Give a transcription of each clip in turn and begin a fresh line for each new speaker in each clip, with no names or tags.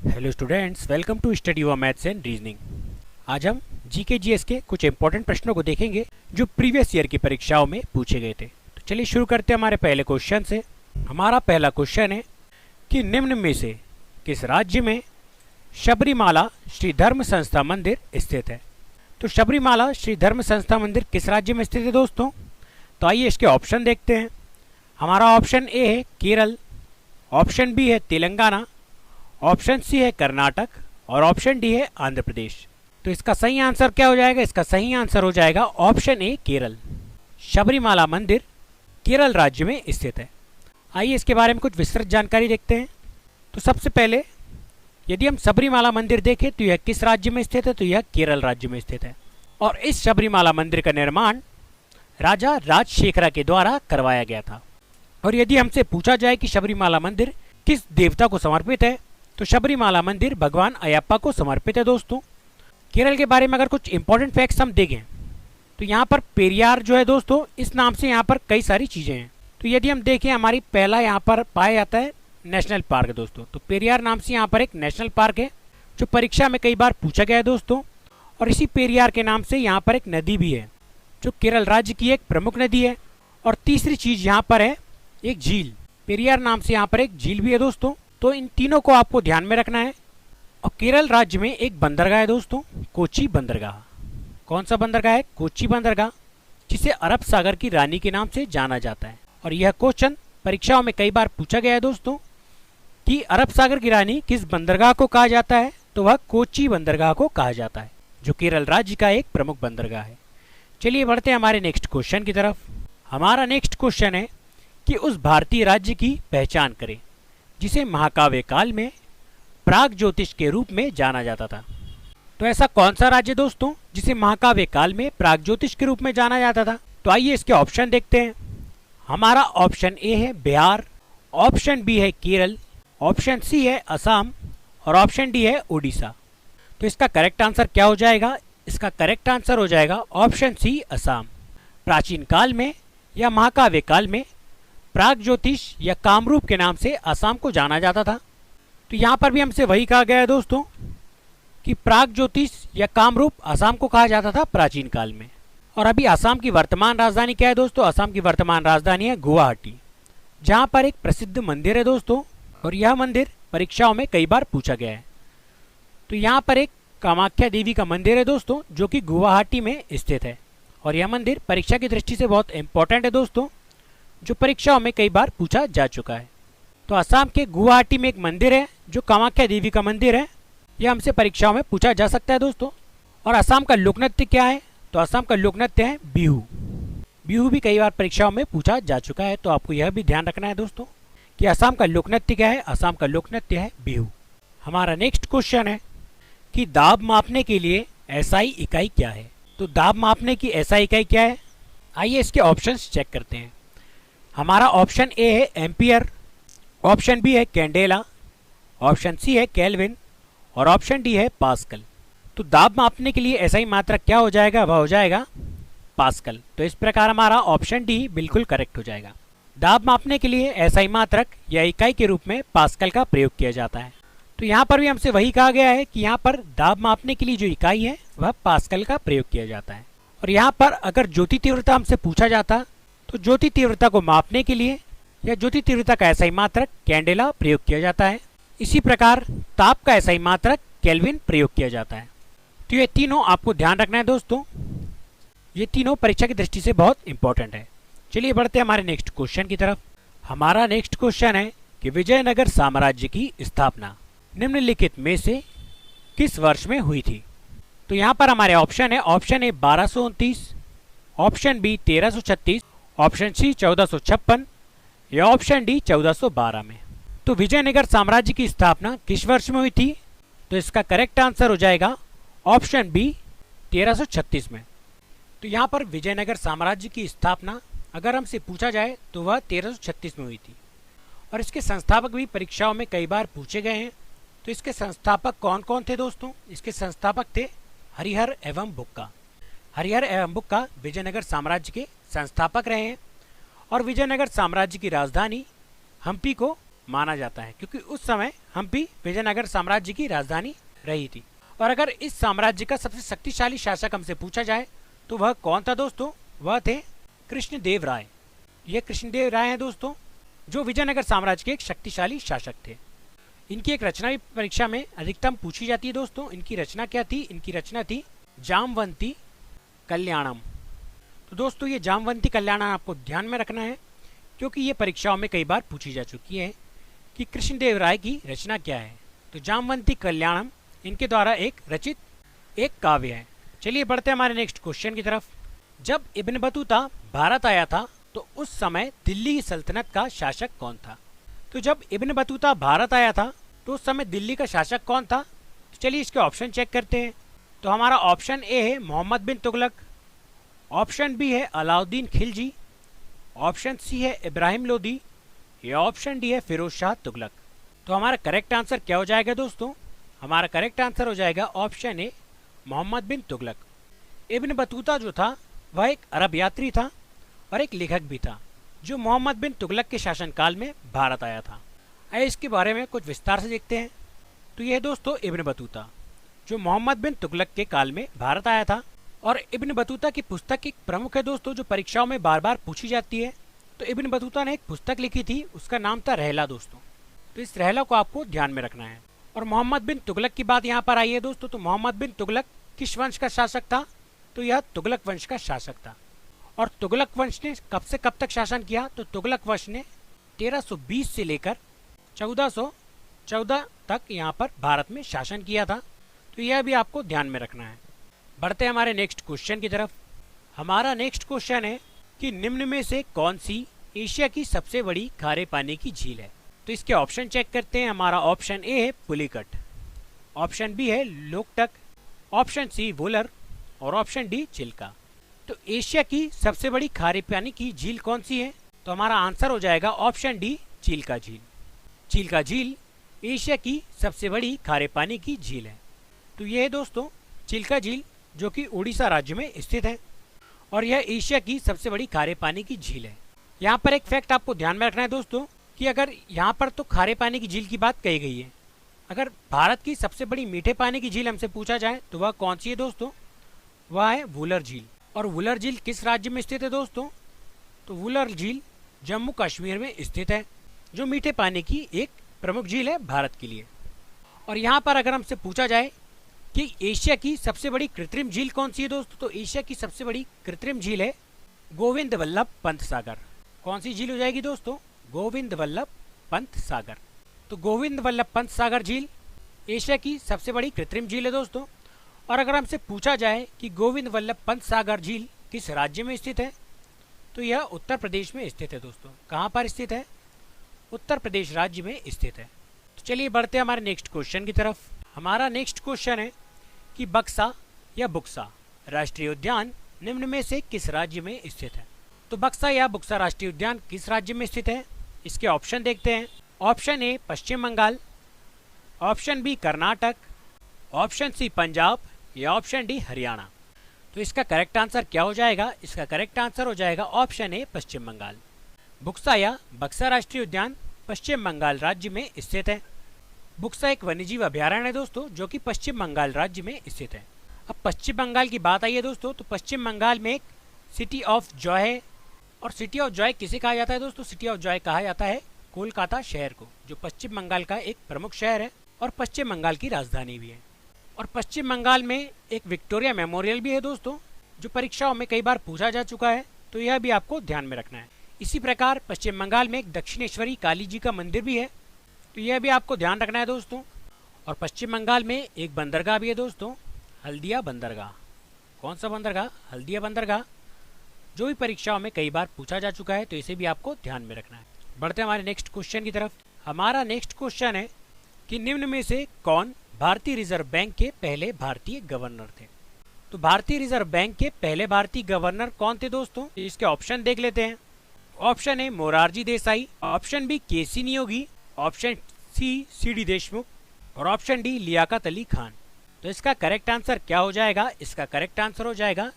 Hello students, welcome to study your maths and reasoning. आज हम GK GS के कुछ इंपॉर्टेंट प्रश्नों को देखेंगे जो प्रीवियस ईयर की परीक्षाओं में पूछे गए थे। तो चलिए शुरू करते हैं हमारे पहले क्वेश्चन से। हमारा पहला क्वेश्चन है कि निम्न में से किस राज्य में शबरीमाला श्री धर्म संस्था मंदिर स्थित है। तो शबरीमाला श्री धर्म संस्था मंदिर किस राज्य में स्थित है दोस्तों? तो आइए इसके ऑप्शन देखते हैं। हमारा ऑप्शन ए है केरल, ऑप्शन बी है तेलंगाना, ऑप्शन सी है कर्नाटक और ऑप्शन डी है आंध्र प्रदेश। तो इसका सही आंसर क्या हो जाएगा? इसका सही आंसर हो जाएगा ऑप्शन ए केरल। शबरीमाला मंदिर केरल राज्य में स्थित है। आइए इसके बारे में कुछ विस्तृत जानकारी देखते हैं। तो सबसे पहले यदि हम शबरीमाला मंदिर देखें तो यह किस राज्य में स्थित है? तो यह केरल राज्य में स्थित है। और इस शबरीमाला मंदिर का निर्माण राजा राजशेखरा के द्वारा करवाया गया था। और यदि हमसे पूछा जाए कि शबरीमाला मंदिर किस देवता को समर्पित है, तो शबरीमाला मंदिर भगवान अयप्पा को समर्पित है दोस्तों। केरल के बारे में अगर कुछ इंपॉर्टेंट फैक्ट्स हम देखें तो यहाँ पर पेरियार जो है दोस्तों, इस नाम से यहाँ पर कई सारी चीजें हैं। तो यदि हम देखें हमारी पहला यहाँ पर पाया जाता है नेशनल पार्क है दोस्तों। तो पेरियार नाम से यहाँ पर एक नेशनल पार्क है जो परीक्षा में कई बार पूछा गया है दोस्तों। और इसी पेरियार के नाम से यहाँ पर एक नदी भी है जो केरल राज्य की एक प्रमुख नदी है। और तीसरी चीज यहाँ पर है एक झील। पेरियार नाम से यहाँ पर एक झील भी है दोस्तों। तो इन तीनों को आपको ध्यान में रखना है। और केरल राज्य में एक बंदरगाह है दोस्तों, कोच्चि बंदरगाह। कौन सा बंदरगाह है? कोच्चि बंदरगाह, जिसे अरब सागर की रानी के नाम से जाना जाता है। और यह क्वेश्चन परीक्षाओं में कई बार पूछा गया है दोस्तों कि अरब सागर की रानी किस बंदरगाह को कहा जाता है? तो वह कोच्चि बंदरगाह को कहा जाता है जो केरल राज्य का एक प्रमुख बंदरगाह है। चलिए बढ़ते हैं हमारे नेक्स्ट क्वेश्चन की तरफ। हमारा नेक्स्ट क्वेश्चन है कि उस भारतीय राज्य की पहचान करें जिसे महाकाव्य काल में प्राग ज्योतिष के रूप में जाना जाता था। तो ऐसा कौन सा राज्य दोस्तों जिसे महाकाव्य काल में प्राग ज्योतिष के रूप में जाना जाता था? तो आइए इसके ऑप्शन देखते हैं। हमारा ऑप्शन ए है बिहार, ऑप्शन बी है केरल, ऑप्शन सी है असम और ऑप्शन डी है उड़ीसा। तो इसका करेक्ट आंसर क्या हो जाएगा? इसका करेक्ट आंसर हो जाएगा ऑप्शन सी असम। प्राचीन काल में या महाकाव्य काल में प्राग ज्योतिष या कामरूप के नाम से असम को जाना जाता था। तो यहाँ पर भी हमसे वही कहा गया है दोस्तों कि प्राग ज्योतिष या कामरूप असम को कहा जाता था प्राचीन काल में। और अभी असम की वर्तमान राजधानी क्या है दोस्तों? असम की वर्तमान राजधानी है गुवाहाटी, जहाँ पर एक प्रसिद्ध मंदिर है दोस्तों। और यह मंदिर परीक्षाओं में कई बार पूछा गया है। तो यहाँ पर एक कामाख्या देवी का मंदिर है दोस्तों जो कि गुवाहाटी में स्थित है। और यह मंदिर परीक्षा की दृष्टि से बहुत इंपॉर्टेंट है दोस्तों, जो परीक्षाओं में कई बार पूछा जा चुका है। तो असम के गुवाहाटी में एक मंदिर है जो कामाख्या देवी का मंदिर है। यह हमसे परीक्षाओं में पूछा जा सकता है दोस्तों। और असम का लोक नृत्य क्या है? तो असम का लोक नृत्य है बिहू। बिहू भी कई बार परीक्षाओं में पूछा जा चुका है। तो आपको यह भी ध्यान रखना है दोस्तों कि असम का लोक नृत्य क्या है? असम का लोक नृत्य है बिहू। हमारा नेक्स्ट क्वेश्चन है कि दाब मापने के लिए एसआई इकाई क्या है? तो दाब मापने की एसआई इकाई क्या है? आइए इसके ऑप्शंस चेक करते हैं। हमारा ऑप्शन ए है एम्पियर, ऑप्शन बी है कैंडेला, ऑप्शन सी है केल्विन और ऑप्शन डी है पास्कल। तो दाब मापने के लिए एसआई मात्रक क्या हो जाएगा? वह हो जाएगा पास्कल। तो इस प्रकार हमारा ऑप्शन डी बिल्कुल करेक्ट हो जाएगा। दाब मापने के लिए एसआई मात्रक या इकाई के रूप में पास्कल का प्रयोग किया जाता है। तो यहाँ पर भी हमसे वही कहा गया है कि यहाँ पर दाब मापने के लिए जो इकाई है वह पास्कल का प्रयोग किया जाता है। और यहाँ पर अगर ज्योति तीव्रता हमसे पूछा जाता तो ज्योति तीव्रता को मापने के लिए या ज्योति तीव्रता का एसआई मात्रक कैंडेला प्रयोग किया जाता है। इसी प्रकार ताप का एसआई मात्रक केल्विन प्रयोग किया जाता है। तो ये तीनों आपको ध्यान रखना है दोस्तों, ये तीनों परीक्षा की दृष्टि से बहुत इंपॉर्टेंट है। चलिए बढ़ते हैं हमारे नेक्स्ट क्वेश्चन की तरफ। हमारा नेक्स्ट क्वेश्चन है कि विजयनगर साम्राज्य की स्थापना निम्नलिखित में से किस वर्ष में हुई थी? तो यहाँ पर हमारे ऑप्शन है, option A 1229, option B 1336, option C 1456 या ऑप्शन डी 1412 में। तो विजयनगर साम्राज्य की स्थापना किस वर्ष में हुई थी? तो इसका करेक्ट आंसर हो जाएगा ऑप्शन बी 1336 में। तो यहाँ पर विजयनगर साम्राज्य की स्थापना अगर हमसे पूछा जाए तो वह 1336 में हुई थी। और इसके संस्थापक भी परीक्षाओं में कई बार पूछे गए हैं। तो इसके संस्थापक कौन कौन थे दोस्तों? इसके संस्थापक थे हरिहर एवं बुक्का। हरिहर एवं बुक्का विजयनगर साम्राज्य के संस्थापक रहे हैं। और विजयनगर साम्राज्य की राजधानी हम्पी को माना जाता है, क्योंकि उस समय हम्पी विजयनगर साम्राज्य की राजधानी रही थी। और अगर इस साम्राज्य का सबसे शक्तिशाली शासक हमसे पूछा जाए तो वह कौन था दोस्तों? वह थे कृष्णदेव राय। यह कृष्णदेव राय हैं दोस्तों, जो विजयनगर साम्राज्य के एक शक्तिशाली शासक थे। इनकी एक रचना भी परीक्षा में अधिकतम पूछी जाती है दोस्तों। इनकी रचना क्या थी? इनकी रचना थी जामवंती कल्याणम। तो दोस्तों ये जामवंती कल्याणम आपको ध्यान में रखना है, क्योंकि ये परीक्षाओं में कई बार पूछी जा चुकी है कि कृष्णदेव राय की रचना क्या है। तो जामवंती कल्याणम इनके द्वारा एक रचित एक काव्य है। चलिए बढ़ते हैं हमारे नेक्स्ट क्वेश्चन की तरफ। जब इब्न बतूता भारत आया था तो उस समय दिल्ली की सल्तनत का शासक कौन था? तो जब इब्न बतूता भारत आया था तो उस समय दिल्ली का शासक कौन था? तो चलिए इसके ऑप्शन चेक करते हैं। तो हमारा ऑप्शन ए है मोहम्मद बिन तुगलक, ऑप्शन बी है अलाउद्दीन खिलजी, ऑप्शन सी है इब्राहिम लोदी, या ऑप्शन डी है फिरोज शाह तुगलक। तो हमारा करेक्ट आंसर क्या हो जाएगा दोस्तों? हमारा करेक्ट आंसर हो जाएगा ऑप्शन ए मोहम्मद बिन तुगलक। इब्न बतूता जो था वह एक अरब यात्री था और एक लेखक भी था, जो मोहम्मद बिन तुगलक के शासनकाल में भारत आया था। आइए इसके बारे में कुछ विस्तार से देखते हैं। तो यह दोस्तों इब्न बतूता, जो मोहम्मद बिन तुगलक के काल में भारत आया था। और इब्न बतूता की पुस्तक एक प्रमुख है दोस्तों, जो परीक्षाओं में बार बार पूछी जाती है। तो इब्न बतूता ने एक पुस्तक लिखी थी, उसका नाम था रहला दोस्तों। तो इस रहला को आपको ध्यान में रखना है। और मोहम्मद बिन तुगलक की बात यहाँ पर आई है दोस्तों। तो मोहम्मद बिन तुगलक किस वंश का शासक था? तो यह तुगलक वंश का शासक था। और तुगलक वंश ने कब से कब तक शासन किया? तो तुगलक वंश ने 1320 से लेकर 1414 तक यहाँ पर भारत में शासन किया था। तो यह भी आपको ध्यान में रखना है। बढ़ते हैं हमारे नेक्स्ट क्वेश्चन की तरफ। हमारा नेक्स्ट क्वेश्चन है कि निम्न में से कौन सी एशिया की सबसे बड़ी खारे पानी की झील है? तो इसके ऑप्शन चेक करते हैं। हमारा ऑप्शन ए है पुलिकट, ऑप्शन बी है लोकटक, ऑप्शन सी वुलर, और ऑप्शन डी चिल्का। तो एशिया की सबसे बड़ी खारे पानी की झील कौन सी है? तो हमारा आंसर हो जाएगा ऑप्शन डी चिल्का झील। चिल्का झील एशिया की सबसे बड़ी खारे पानी की झील है। तो यह है दोस्तों चिल्का झील, जो कि उड़ीसा राज्य में स्थित है और यह एशिया की सबसे बड़ी खारे पानी की झील है। यहाँ पर एक फैक्ट आपको ध्यान में रखना है दोस्तों कि अगर यहाँ पर तो खारे पानी की झील की बात कही गई है, अगर भारत की सबसे बड़ी मीठे पानी की झील हमसे पूछा जाए तो वह कौन सी है दोस्तों? वह है वुलर झील। और वुलर झील किस राज्य में स्थित है दोस्तों? तो वुलर झील जम्मू कश्मीर में स्थित है, जो मीठे पानी की एक प्रमुख झील है भारत के लिए। और यहाँ पर अगर हमसे पूछा जाए कि एशिया की सबसे बड़ी कृत्रिम झील कौन सी है दोस्तों? तो एशिया की सबसे बड़ी कृत्रिम झील है गोविंद वल्लभ पंत सागर। कौन सी झील हो जाएगी दोस्तों? गोविंद वल्लभ पंत सागर। तो गोविंद वल्लभ पंत सागर झील एशिया की सबसे बड़ी कृत्रिम झील है दोस्तों। और अगर हमसे पूछा जाए कि गोविंद वल्लभ पंत सागर झील किस राज्य में स्थित है, तो यह उत्तर प्रदेश में स्थित है दोस्तों। कहाँ पर स्थित है? उत्तर प्रदेश राज्य में स्थित है। तो चलिए बढ़ते हैं हमारे नेक्स्ट क्वेश्चन की तरफ। हमारा नेक्स्ट क्वेश्चन है कि बक्सा या बुक्सा राष्ट्रीय उद्यान निम्न में से किस राज्य में स्थित है? तो बक्सा या बुक्सा राष्ट्रीय उद्यान किस राज्य में स्थित है? इसके ऑप्शन देखते हैं। Option A Paschim Bengal, option B Karnataka, option C Punjab, या ऑप्शन डी हरियाणा। तो इसका करेक्ट आंसर क्या हो जाएगा? इसका करेक्ट आंसर हो जाएगा ऑप्शन ए पश्चिम बंगाल। बुक्सा या बक्सा राष्ट्रीय उद्यान पश्चिम बंगाल राज्य में स्थित है। बुक्सा एक वन्यजीव अभ्यारण्य है दोस्तों, जो कि पश्चिम बंगाल राज्य में स्थित है। अब पश्चिम बंगाल की बात आई है दोस्तों, तो पश्चिम बंगाल में एक सिटी ऑफ जॉय है। और सिटी ऑफ जॉय किसे कहा जाता है दोस्तों? सिटी ऑफ जॉय कहा जाता है कोलकाता शहर को, जो पश्चिम बंगाल का एक प्रमुख शहर है और पश्चिम बंगाल की राजधानी भी है। और पश्चिम बंगाल में एक विक्टोरिया मेमोरियल भी है दोस्तों, जो परीक्षाओं में कई बार पूछा जा चुका है। तो यह भी आपको ध्यान में रखना है। इसी प्रकार पश्चिम बंगाल में एक दक्षिणेश्वरी काली जी का मंदिर भी है, तो यह भी आपको ध्यान रखना है दोस्तों। और पश्चिम बंगाल में एक बंदरगाह भी है दोस्तों, हल्दिया बंदरगाह। कौन सा बंदरगाह? हल्दिया बंदरगाह, जो भी परीक्षाओं में कई बार पूछा जा चुका है। तो इसे भी आपको ध्यान में रखना है। बढ़ते हैं हमारे नेक्स्ट क्वेश्चन की तरफ। हमारा नेक्स्ट क्वेश्चन है कि निम्न में से कौन भारतीय रिजर्व बैंक के पहले भारतीय गवर्नर थे? तो भारतीय रिजर्व बैंक के पहले भारतीय गवर्नर कौन थे दोस्तों? इसके ऑप्शन देख लेते हैं। Option A Morarji Desai, option B KC Neogy, option C CD Deshmukh, और ऑप्शन डी लियाकत अली खान। तो इसका करेक्ट आंसर क्या हो जाएगा? इसका करेक्ट आंसर हो जाएगा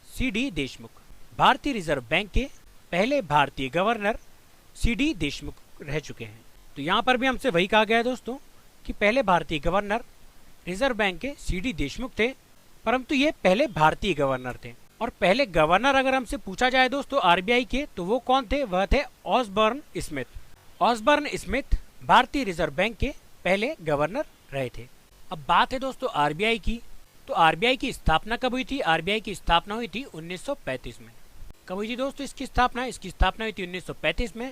सीडी देशमुख। भारतीय रिजर्व बैंक के पहले भारतीय गवर्नर सीडी देशमुख रह चुके हैं। तो तो यहाँ पर भी हमसे वही कहा गया है दोस्तों कि पहले भारतीय गवर्नर रिजर्व बैंक के सीडी देशमुख थे, परंतु ये पहले भारतीय गवर्नर थे। और पहले गवर्नर अगर हमसे पूछा जाए दोस्तों आरबीआई के, तो वो कौन थे? वह थे ऑसबर्न स्मिथ। ऑसबर्न स्मिथ भारतीय रिजर्व बैंक के पहले गवर्नर रहे थे। अब बात है दोस्तों आरबीआई की, तो आरबीआई की स्थापना कब हुई थी? आरबीआई की स्थापना हुई थी 1935 में। कब हुई थी दोस्तों इसकी स्थापना? इसकी स्थापना हुई थी 1935 में।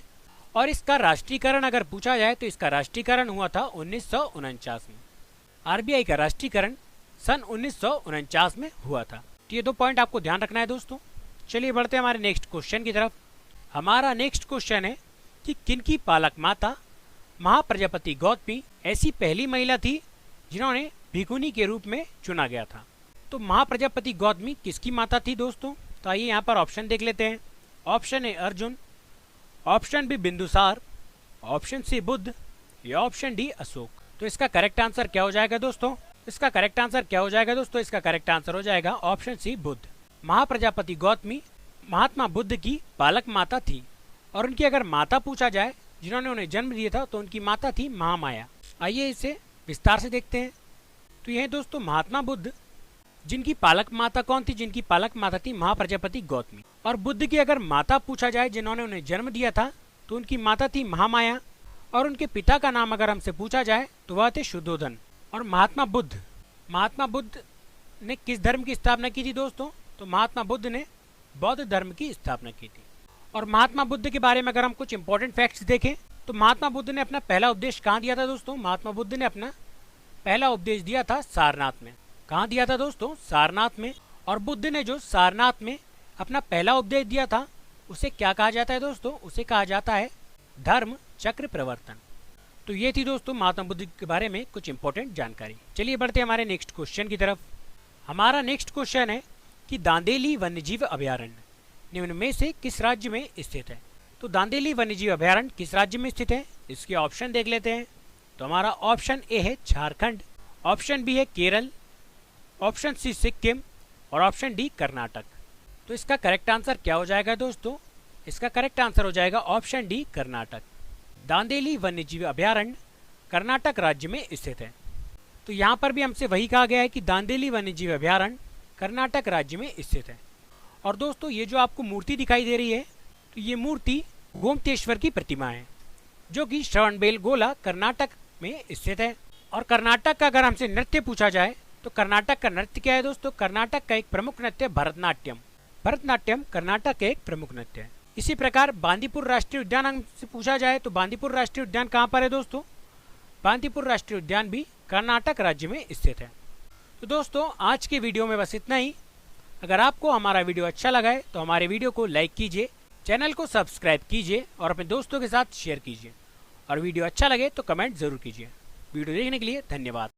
और इसका राष्ट्रीयकरण अगर पूछा जाए तो इसका राष्ट्रीयकरण हुआ था 1949 में। आरबीआई का राष्ट्रीयकरण सन 1949 में हुआ था। तो ये 2 पॉइंट आपको ध्यान रखना है दोस्तों। चलिए बढ़ते हैं हमारे नेक्स्ट क्वेश्चन की तरफ। हमारा नेक्स्ट क्वेश्चन है कि किनकी पालक माता महाप्रजापति गौतमी ऐसी पहली महिला थी जिन्होंने भिखुनी के रूप में चुना गया था? तो महाप्रजापति गौतमी किसकी माता थी दोस्तों? तो आइए यहाँ पर ऑप्शन देख लेते हैं। Option A Arjun, option B Bindusar, option C Buddha या ऑप्शन डी अशोक। तो इसका करेक्ट आंसर क्या हो जाएगा दोस्तों? इसका करेक्ट आंसर क्या हो जाएगा दोस्तों? इसका करेक्ट आंसर हो जाएगा ऑप्शन सी बुद्ध। महाप्रजापति गौतमी महात्मा बुद्ध की पालक माता थी। और उनकी अगर माता पूछा जाए जिन्होंने उन्हें जन्म दिया था, तो उनकी माता थी महामाया। आइए इसे विस्तार से देखते हैं। तो यह दोस्तों महात्मा बुद्ध, जिनकी पालक माता कौन थी? जिनकी पालक माता थी महाप्रजापति गौतमी। और बुद्ध की अगर माता पूछा जाए जिन्होंने उन्हें जन्म दिया था, तो उनकी माता थी महामाया। और उनके पिता का नाम अगर हमसे पूछा जाए तो वह थे शुद्धोधन। और महात्मा बुद्ध ने किस धर्म की स्थापना की थी दोस्तों? तो महात्मा बुद्ध ने बौद्ध धर्म की स्थापना की थी। और महात्मा बुद्ध के बारे में अगर हम कुछ इंपॉर्टेंट फैक्ट्स देखें, तो महात्मा बुद्ध ने अपना पहला उपदेश कहाँ दिया था दोस्तों? महात्मा बुद्ध ने अपना पहला उपदेश दिया था सारनाथ में। कहाँ दिया था दोस्तों? सारनाथ में। और बुद्ध ने जो सारनाथ में अपना पहला उपदेश दिया था, उसे क्या कहा जाता है दोस्तों? उसे कहा जाता है धर्म चक्र प्रवर्तन। तो ये थी दोस्तों महात्मा बुद्ध के बारे में कुछ इंपॉर्टेंट जानकारी। चलिए बढ़ते हैं हमारे नेक्स्ट क्वेश्चन की तरफ। हमारा नेक्स्ट क्वेश्चन है कि दांदेली वन्यजीव अभयारण्य निम्न में से किस राज्य में स्थित है? तो दांदेली वन्यजीव अभयारण्य किस राज्य में स्थित है? इसके ऑप्शन देख लेते हैं। तो हमारा ऑप्शन ए है झारखंड, ऑप्शन बी है केरल, ऑप्शन सी सिक्किम और ऑप्शन डी कर्नाटक। तो इसका करेक्ट आंसर क्या हो जाएगा दोस्तों? इसका करेक्ट आंसर हो जाएगा ऑप्शन डी कर्नाटक। दांदेली वन्यजीव अभयारण्य कर्नाटक राज्य में स्थित है। तो यहाँ पर भी हमसे वही कहा गया है कि दांदेली वन्यजीव अभयारण्य कर्नाटक राज्य में स्थित है। और दोस्तों ये जो आपको मूर्ति दिखाई दे रही है, तो ये मूर्ति गोमतेश्वर की प्रतिमा है, जो कि श्रवणबेलगोला कर्नाटक में स्थित है। और कर्नाटक का अगर हमसे नृत्य पूछा जाए, तो कर्नाटक का नृत्य क्या है दोस्तों? कर्नाटक का एक प्रमुख नृत्य भरतनाट्यम। भरतनाट्यम कर्नाटक का एक प्रमुख नृत्य है। इसी प्रकार बांदीपुर राष्ट्रीय उद्यान हमसे पूछा जाए, तो बांदीपुर राष्ट्रीय उद्यान कहाँ पर है दोस्तों? बांदीपुर राष्ट्रीय उद्यान भी कर्नाटक राज्य में स्थित है। तो दोस्तों आज के वीडियो में बस इतना ही। अगर आपको हमारा वीडियो अच्छा लगा है तो हमारे वीडियो को लाइक कीजिए, चैनल को सब्सक्राइब कीजिए और अपने दोस्तों के साथ शेयर कीजिए। और वीडियो अच्छा लगे तो कमेंट जरूर कीजिए। वीडियो देखने के लिए धन्यवाद।